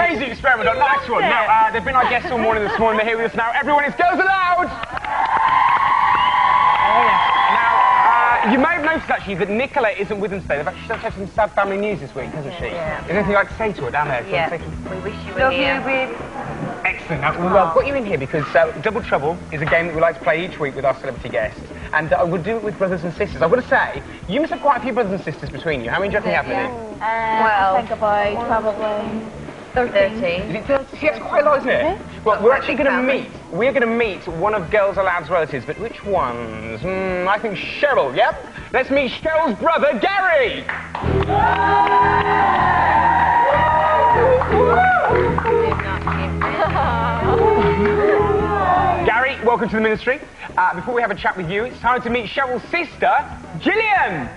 Crazy experiment, a nice one. Now, they've been our guests all morning this morning. They're here with us now. Everyone, it's Girls Aloud! Oh, yes. Now, you may have noticed, actually, that Nicola isn't with us today. They've actually had some sad family news this week, hasn't she? Yeah. Is there anything you'd like to say to her down there? Yeah. We wish you were here. Love you, babe. Excellent. Now, well, I've got you in here because Double Trouble is a game that we like to play each week with our celebrity guests. And we'll do it with brothers and sisters. I've got to say, you must have quite a few brothers and sisters between you. How many do you reckon you have, Lily? Well, I think about probably 13. Is it 30? See, that's quite a lot, isn't it? Well, we're actually going to meet. We're going to meet one of Girls Aloud's relatives, but which ones? I think Cheryl, yep. Let's meet Cheryl's brother, Gary! Gary, welcome to the ministry. Before we have a chat with you, it's time to meet Cheryl's sister, Gillian!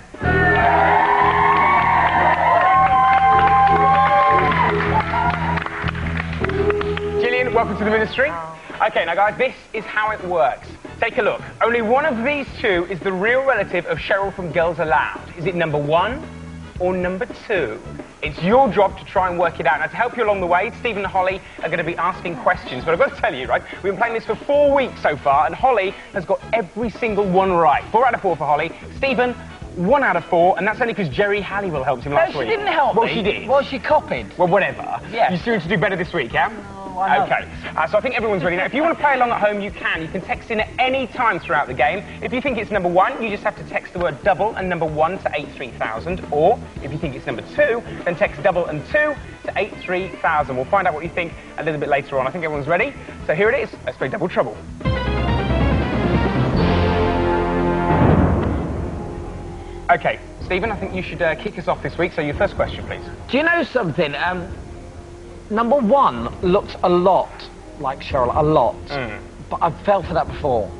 Gillian, welcome to the ministry. Okay, now guys, this is how it works. Take a look. Only one of these two is the real relative of Cheryl from Girls Aloud. Is it number 1 or number 2? It's your job to try and work it out. Now, to help you along the way, Stephen and Holly are going to be asking questions. But I've got to tell you, right, we've been playing this for 4 weeks so far, and Holly has got every single one right. 4 out of 4 for Holly. Stephen, 1 out of 4, and that's only because Jerry Halliwell helped him last week. No, she didn't help me. Well, she did. Well, she copied. Well, whatever. Yeah. You're soon to do better this week, yeah? Okay, so I think everyone's ready now. If you want to play along at home, you can. You can text in at any time throughout the game. If you think it's number 1, you just have to text the word double and number 1 to 83000. Or, if you think it's number 2, then text double and 2 to 83000. We'll find out what you think a little bit later on. I think everyone's ready. So here it is. Let's play Double Trouble. Okay, Stephen, I think you should kick us off this week. So your first question, please. Do you know something? Number 1 looks a lot like Cheryl, a lot. But I've fell for that before.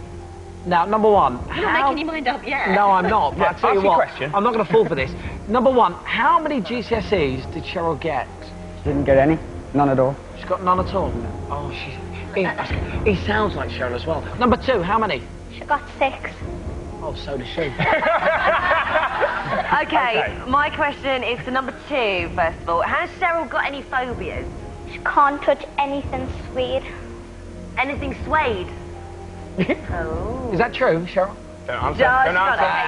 Now, number 1, You're not making your mind up yet. No, I'm not. But I'll tell you what, question. I'm not going to fall for this. Number 1, how many GCSEs did Cheryl get? She didn't get any. None at all. She's got none at all? No. Oh, he sounds like Cheryl as well. Number 2, how many? She got 6. Oh, so does she. Okay, my question is to number 2, first of all. Has Cheryl got any phobias? She can't touch anything sweet. Anything suede? Oh. Is that true, Cheryl? Don't answer. Don't answer. Okay,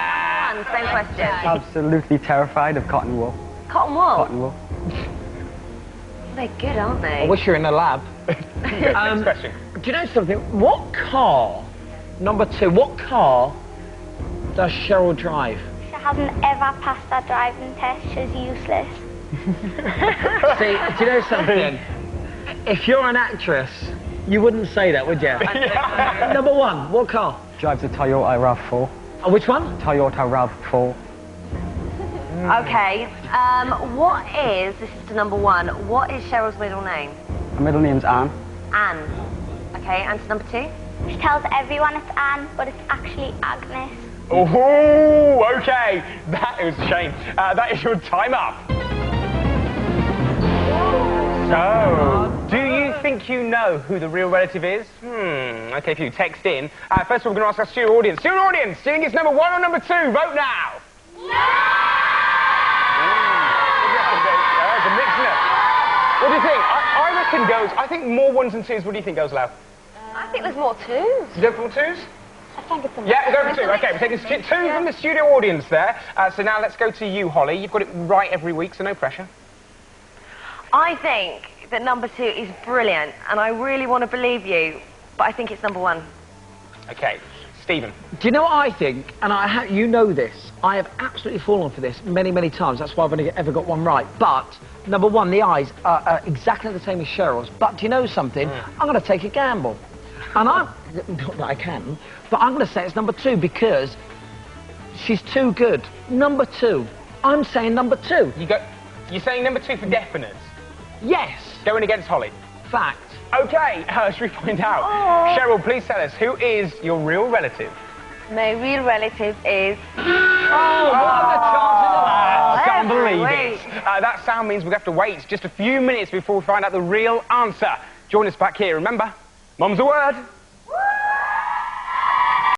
number 1, same question. Absolutely terrified of cotton wool. Cotton wool? Cotton wool. They're good, aren't they? I wish you were in the lab. Next question. Do you know something? What car, number 2, what car does Cheryl drive? She hasn't ever passed her driving test. She's useless. See, do you know something? If you're an actress, you wouldn't say that, would you? Yeah. Number 1, what car? Drives a Toyota RAV4. Oh, which one? Toyota RAV4. Okay, what is, this is to number 1, what is Cheryl's middle name? Her middle name's Anne. Anne. Okay, and to number 2? She tells everyone it's Anne, but it's actually Agnes. Oh, okay. That is a shame. That is your time up. So, do you think you know who the real relative is? Okay, if you text in. First of all, we're going to ask our studio audience. Studio audience, do you think it's number 1 or number 2? Vote now. There's a mix, isn't it? What do you think? I reckon girls, I think more 1s and 2s. What do you think, Girls Aloud? I think there's more 2s. You go for 2s? I think it's a Yeah, we'll go for 2. Okay, we're taking 2 from the studio audience there. So now let's go to you, Holly. You've got it right every week, so no pressure. I think that number 2 is brilliant, and I really want to believe you, but I think it's number 1. Okay, Stephen. Do you know what I think? And you know this. I have absolutely fallen for this many, many times. That's why I've only ever got one right. But, number 1, the eyes are exactly the same as Cheryl's. But do you know something? I'm going to take a gamble. And not that I can, but I'm going to say it's number 2 because she's too good. Number 2. I'm saying number 2. You're saying number 2 for definite? Yes. Going against Holly? Fact. Okay, should we find out? Cheryl, please tell us, who is your real relative? My real relative is... Oh, what are the chances of that? I can't believe it. That sound means we have to wait just a few minutes before we find out the real answer. Join us back here. Remember, Mum's a word.